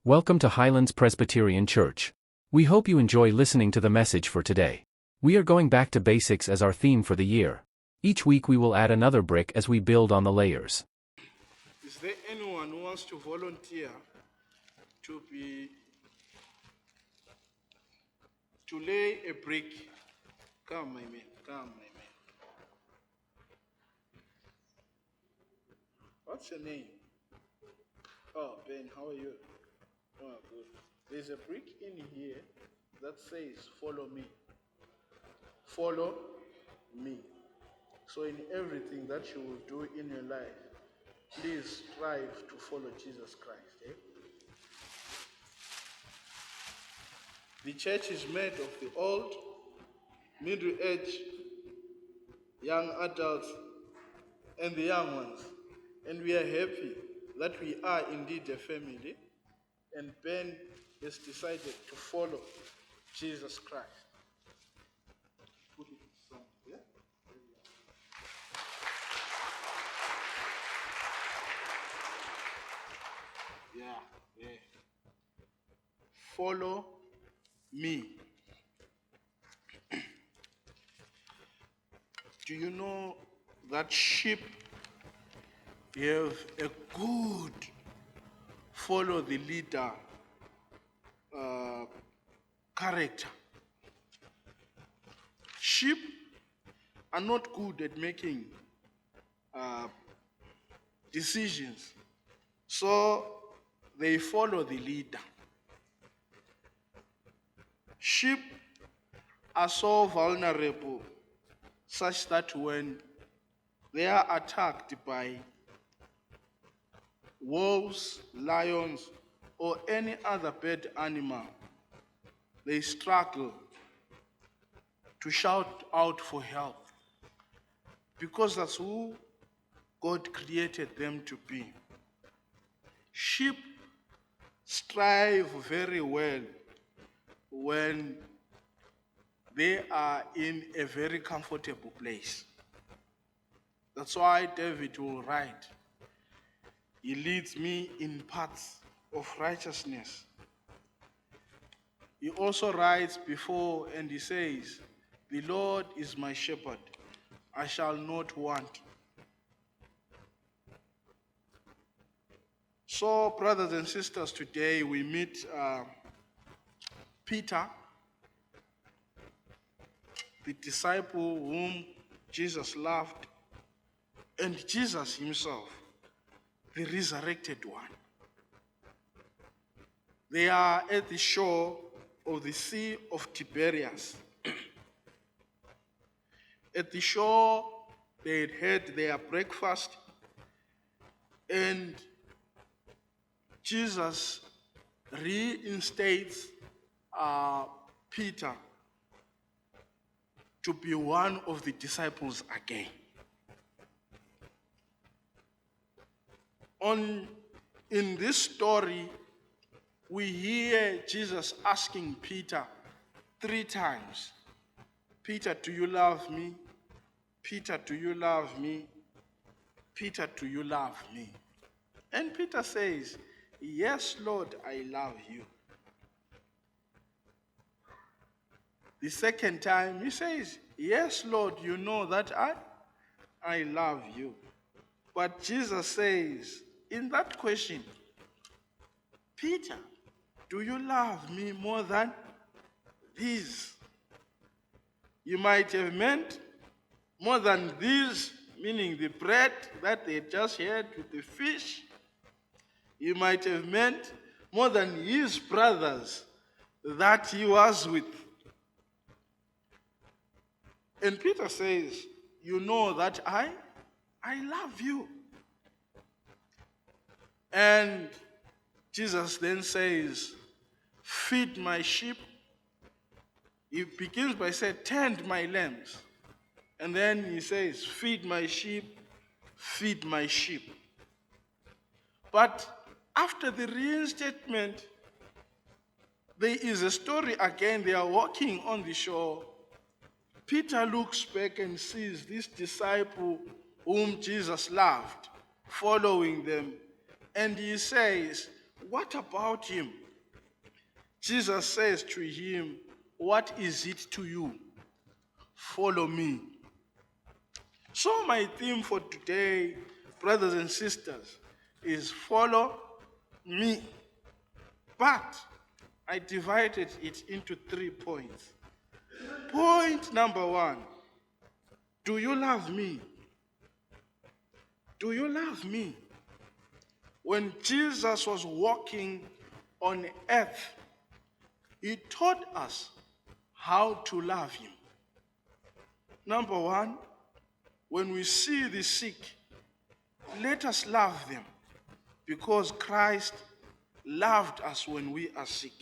Welcome to Highlands Presbyterian Church. We hope you enjoy listening to the message for today. We are going back to basics as our theme for the year. Each week we will add another brick as we build on the layers. Is there anyone who wants to volunteer to lay a brick? Come, my man. What's your name? Oh, Ben, how are you? Oh, good. There's a brick in here that says, follow me. Follow me. So in everything that you will do in your life, please strive to follow Jesus Christ. The church is made of the old, middle age, young adults, and the young ones. And we are happy that we are indeed a family, and Ben has decided to follow Jesus Christ. Put it somewhere. Yeah. Follow me. Do you know that sheep have a good follow the leader character? Sheep are not good at making decisions, so they follow the leader. Sheep are so vulnerable such that when they are attacked by wolves, lions, or any other bad animal, they struggle to shout out for help, because that's who God created them to be. Sheep strive very well when they are in a very comfortable place. That's why David will write, he leads me in paths of righteousness. He also writes before and he says, the Lord is my shepherd, I shall not want. So, brothers and sisters, today we meet Peter, the disciple whom Jesus loved, and Jesus himself, the resurrected one. They are at the shore of the Sea of Tiberias. At the shore, they had had their breakfast, and Jesus reinstates Peter to be one of the disciples again. In this story, we hear Jesus asking Peter 3 times, Peter, do you love me? Peter, do you love me? Peter, do you love me? And Peter says, yes, Lord, I love you. The second time he says, yes, Lord, you know that I love you. But Jesus says, in that question, Peter, do you love me more than these? You might have meant more than these, meaning the bread that they just had with the fish. You might have meant more than his brothers that he was with. And Peter says, you know that I love you. And Jesus then says, feed my sheep. He begins by saying, tend my lambs. And then he says, feed my sheep, feed my sheep. But after the reinstatement, there is a story again. They are walking on the shore. Peter looks back and sees this disciple whom Jesus loved following them. And he says, What about him? Jesus says to him, what is it to you? Follow me. So my theme for today, brothers and sisters, is follow me. But I divided it into 3 points. Point number 1, do you love me? Do you love me? When Jesus was walking on earth, he taught us how to love him. Number 1, when we see the sick, let us love them because Christ loved us when we are sick.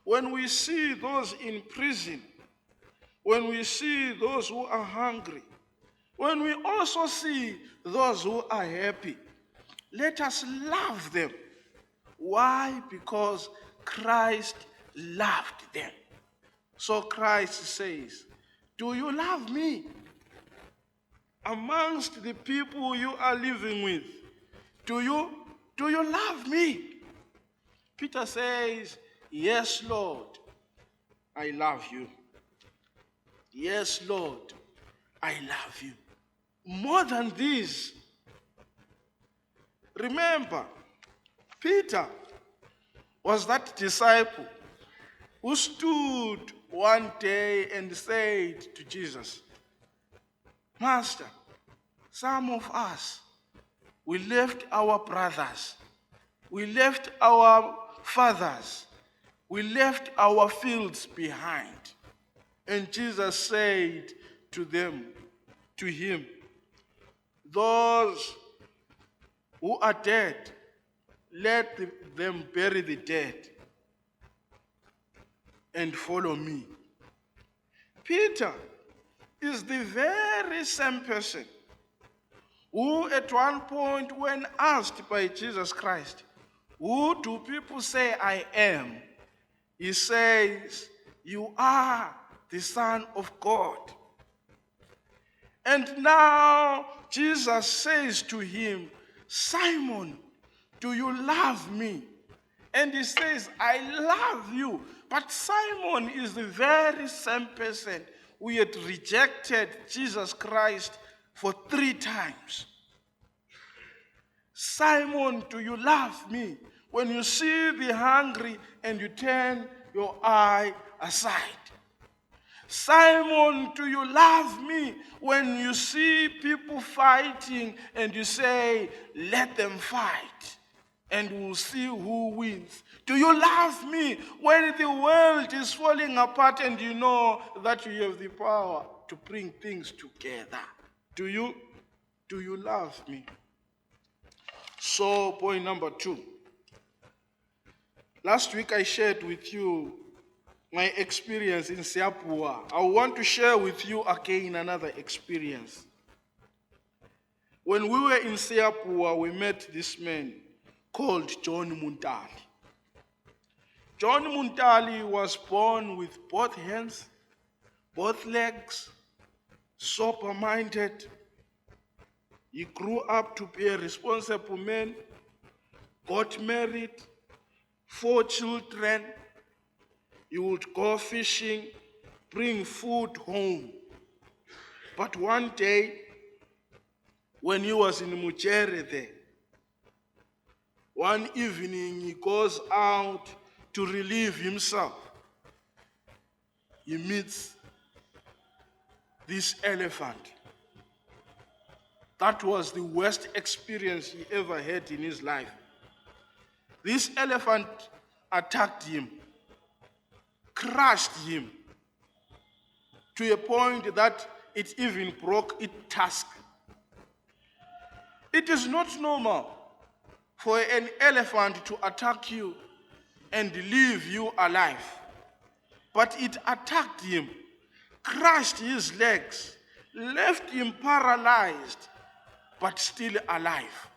When we see those in prison, when we see those who are hungry, when we also see those who are happy, let us love them. Why? Because Christ loved them. So Christ says, do you love me? Amongst the people you are living with, do you love me? Peter says, yes, Lord, I love you. Yes, Lord, I love you. More than this, remember, Peter was that disciple who stood one day and said to Jesus, Master, some of us, we left our brothers, we left our fathers, we left our fields behind. And Jesus said to him, those who are dead, let them bury the dead and follow me. Peter is the very same person who at one point when asked by Jesus Christ, who do people say I am? He says, you are the Son of God. And now Jesus says to him, Simon, do you love me? And he says, I love you. But Simon is the very same person who had rejected Jesus Christ for 3 times. Simon, do you love me? When you see the hungry and you turn your eye aside. Simon, do you love me? When you see people fighting and you say, let them fight, and we'll see who wins. Do you love me? When the world is falling apart and you know that you have the power to bring things together. Do you love me? So, point number 2. Last week I shared with you my experience in Siapua. I want to share with you again another experience. When we were in Siapua, we met this man called John Muntali. John Muntali was born with both hands, both legs, sober-minded. He grew up to be a responsible man, got married, 4 children. He would go fishing, bring food home. But one day, when he was in Muchere there, one evening he goes out to relieve himself. He meets this elephant. That was the worst experience he ever had in his life. This elephant attacked him, crushed him, to a point that it even broke its tusk. It is not normal for an elephant to attack you and leave you alive. But it attacked him, crushed his legs, left him paralyzed, but still alive.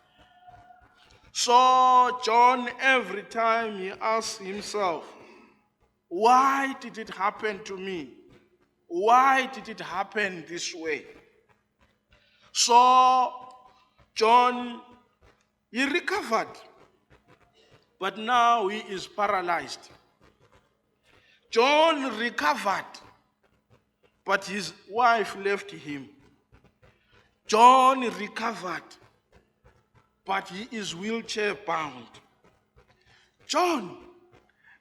So John, every time he asks himself, why did it happen to me? Why did it happen this way? So John, he recovered. but now he is paralyzed. John recovered, but his wife left him. John recovered, but he is wheelchair bound. John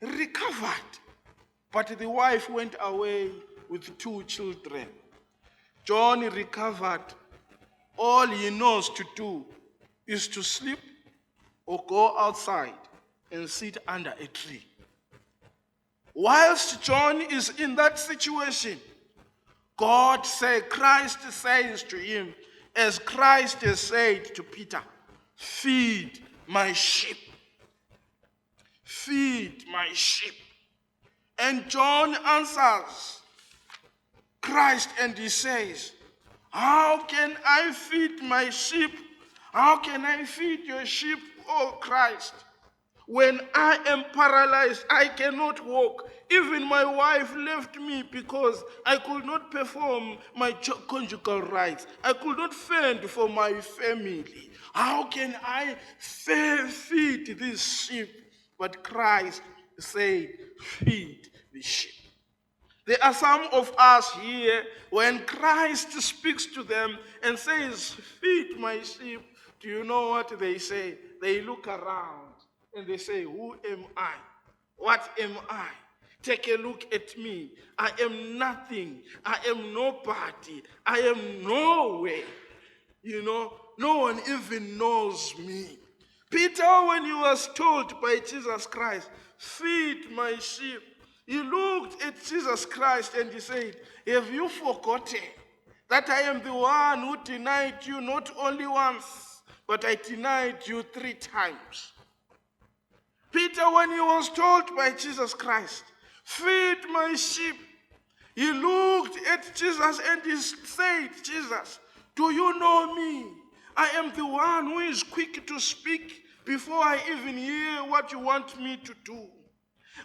recovered, but the wife went away with 2 children. John recovered. All he knows to do is to sleep or go outside and sit under a tree. Whilst John is in that situation, Christ says to him, as Christ has said to Peter, feed my sheep. Feed my sheep. And John answers Christ and he says, how can I feed my sheep? How can I feed your sheep, oh Christ? When I am paralyzed, I cannot walk. Even my wife left me because I could not perform my conjugal rights. I could not fend for my family. How can I feed these sheep? But Christ said, feed the sheep. There are some of us here, when Christ speaks to them and says, feed my sheep, do you know what they say? They look around and they say, who am I? What am I? Take a look at me. I am nothing. I am nobody. I am nowhere. No one even knows me. Peter, when he was told by Jesus Christ, feed my sheep, he looked at Jesus Christ and he said, have you forgotten that I am the one who denied you not only once, but I denied you 3 times? Peter, when he was told by Jesus Christ, feed my sheep, he looked at Jesus and he said, Jesus, do you know me? I am the one who is quick to speak before I even hear what you want me to do.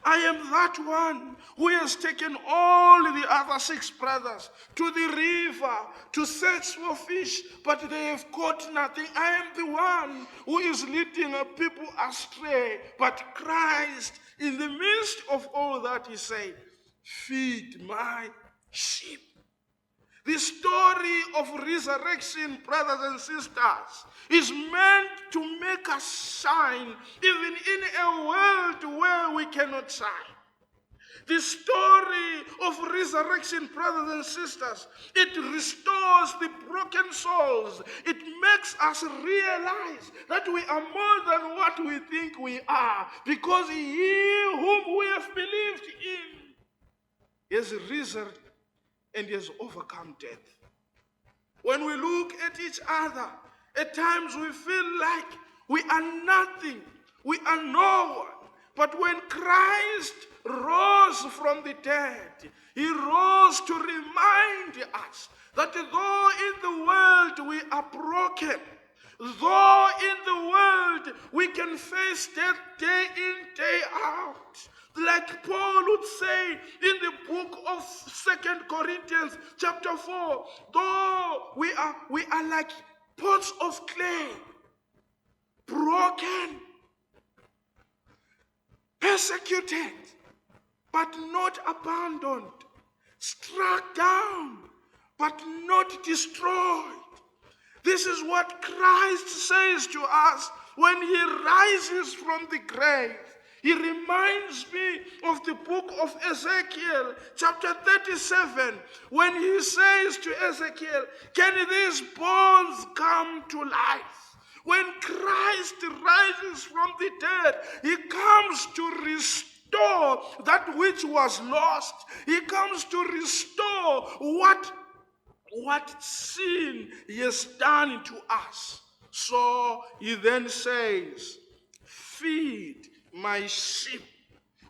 I am that one who has taken all the other 6 brothers to the river to search for fish, but they have caught nothing. I am the one who is leading a people astray. But Christ, in the midst of all that, he said, feed my sheep. The story of resurrection, brothers and sisters, is meant to make us shine even in a world where we cannot shine. The story of resurrection, brothers and sisters, it restores the broken souls. It makes us realize that we are more than what we think we are, because he whom we have believed in is risen and he has overcome death. When we look at each other, at times we feel like we are nothing, we are no one. But when Christ rose from the dead, he rose to remind us that though in the world we are broken, though in the world we can face death day in, day out, like Paul would say in the book of 2 Corinthians chapter 4, though we are like pots of clay, broken, persecuted, but not abandoned, struck down, but not destroyed. This is what Christ says to us when he rises from the grave. He reminds me of the book of Ezekiel, chapter 37, when he says to Ezekiel, can these bones come to life? When Christ rises from the dead, he comes to restore that which was lost. He comes to restore what sin has done to us. So he then says, feed my sheep.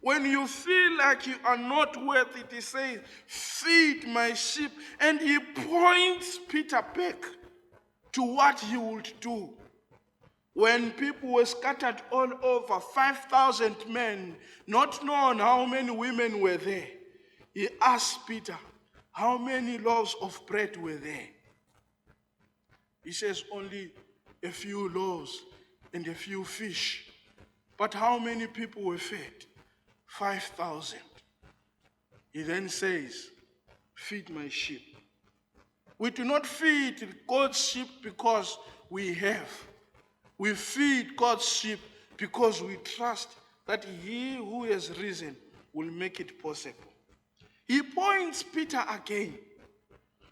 When you feel like you are not worth it, he says, feed my sheep. And he points Peter back to what he would do. When people were scattered all over, 5,000 men, not known how many women were there, he asked Peter, how many loaves of bread were there? He says, only a few loaves and a few fish. But how many people were fed? 5,000. He then says, feed my sheep. We do not feed God's sheep because we have. We feed God's sheep because we trust that he who has risen will make it possible. He points Peter again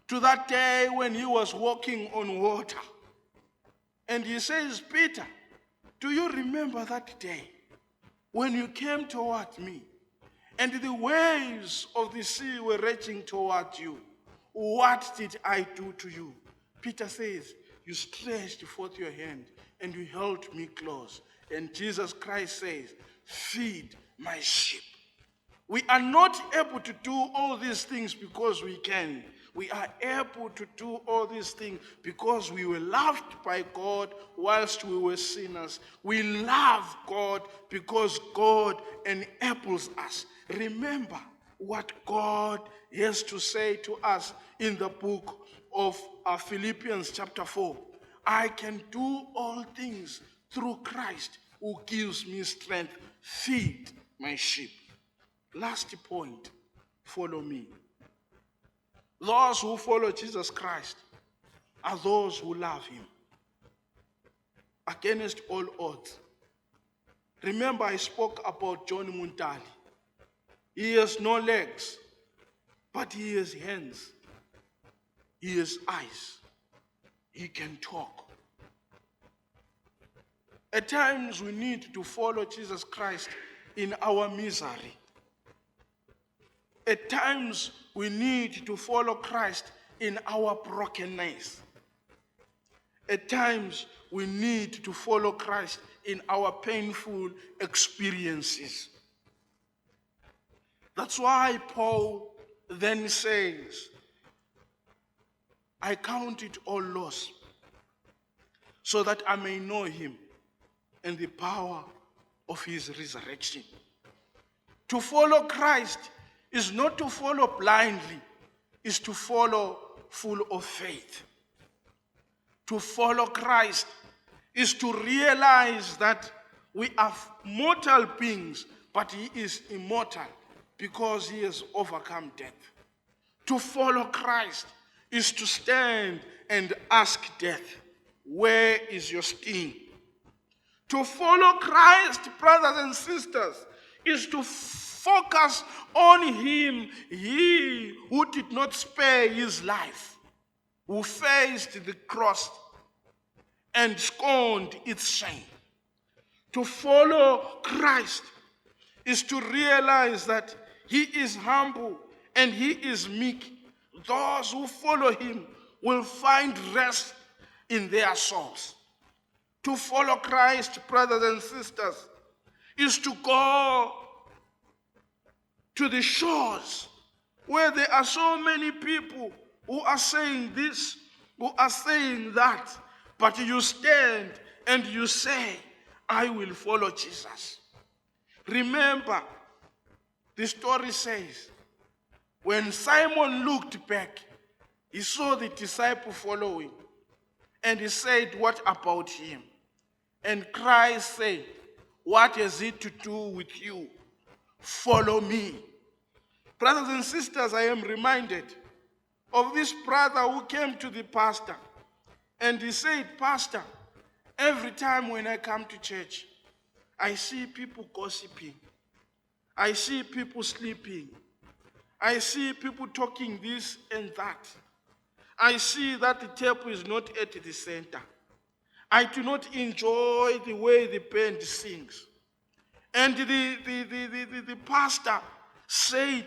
to that day when he was walking on water. And he says, Peter, do you remember that day when you came toward me and the waves of the sea were raging toward you? What did I do to you? Peter says, you stretched forth your hand and you held me close. And Jesus Christ says, feed my sheep. We are not able to do all these things because we can. We are able to do all these things because we were loved by God whilst we were sinners. We love God because God enables us. Remember what God has to say to us in the book of Philippians chapter 4. I can do all things through Christ who gives me strength. Feed my sheep. Last point, follow me. Those who follow Jesus Christ are those who love him against all odds. Remember, I spoke about John Muntali. He has no legs, but he has hands. He has eyes. He can talk. At times we need to follow Jesus Christ in our misery. At times, we need to follow Christ in our brokenness. At times, we need to follow Christ in our painful experiences. That's why Paul then says, I count it all loss so that I may know him and the power of his resurrection. To follow Christ is not to follow blindly, is to follow full of faith. To follow Christ is to realize that we are mortal beings, but he is immortal because he has overcome death. To follow Christ is to stand and ask death, where is your sting? To follow Christ, brothers and sisters, is to focus on him, he who did not spare his life, who faced the cross and scorned its shame. To follow Christ is to realize that he is humble and he is meek. Those who follow him will find rest in their souls. To follow Christ, brothers and sisters, is to go to the shores where there are so many people who are saying this, who are saying that, but you stand and you say, I will follow Jesus. Remember, the story says, when Simon looked back, he saw the disciple following, and he said, what about him? And Christ said, what has it to do with you? Follow me. Brothers and sisters, I am reminded of this brother who came to the pastor and he said, Pastor, every time when I come to church, I see people gossiping. I see people sleeping. I see people talking this and that. I see that the table is not at the center. I do not enjoy the way the band sings. And the pastor said,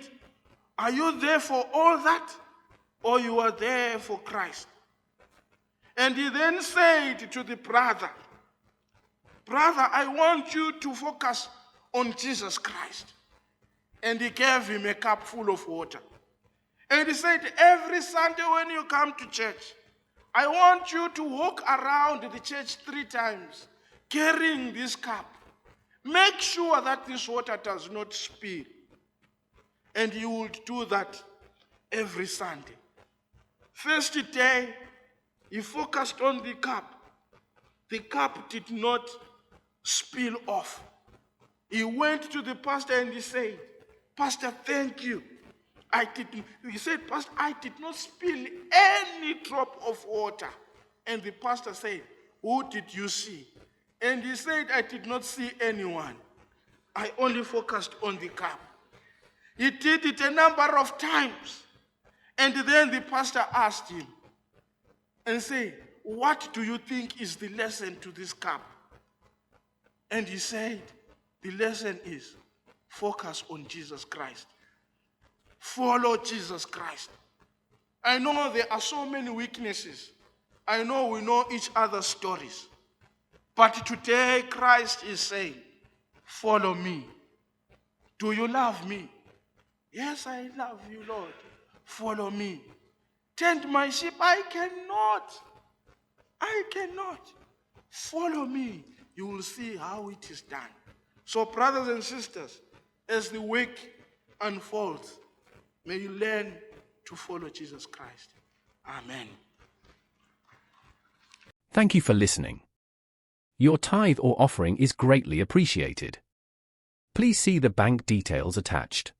are you there for all that? Or you are there for Christ? And he then said to the brother, brother, I want you to focus on Jesus Christ. And he gave him a cup full of water. And he said, every Sunday when you come to church, I want you to walk around the church 3 times, carrying this cup. Make sure that this water does not spill. And you would do that every Sunday. First day, he focused on the cup. The cup did not spill off. He went to the pastor and he said, Pastor, thank you. He said, Pastor, I did not spill any drop of water. And the pastor said, who did you see? And he said, I did not see anyone. I only focused on the cup. He did it a number of times. And then the pastor asked him and said, what do you think is the lesson to this cup? And he said, the lesson is focus on Jesus Christ. Follow Jesus Christ. I know there are so many weaknesses. I know we know each other's stories. But today Christ is saying, follow me. Do you love me? Yes, I love you, Lord. Follow me. Tend my sheep. I cannot. Follow me. You will see how it is done. So, brothers and sisters, as the week unfolds, may you learn to follow Jesus Christ. Amen. Thank you for listening. Your tithe or offering is greatly appreciated. Please see the bank details attached.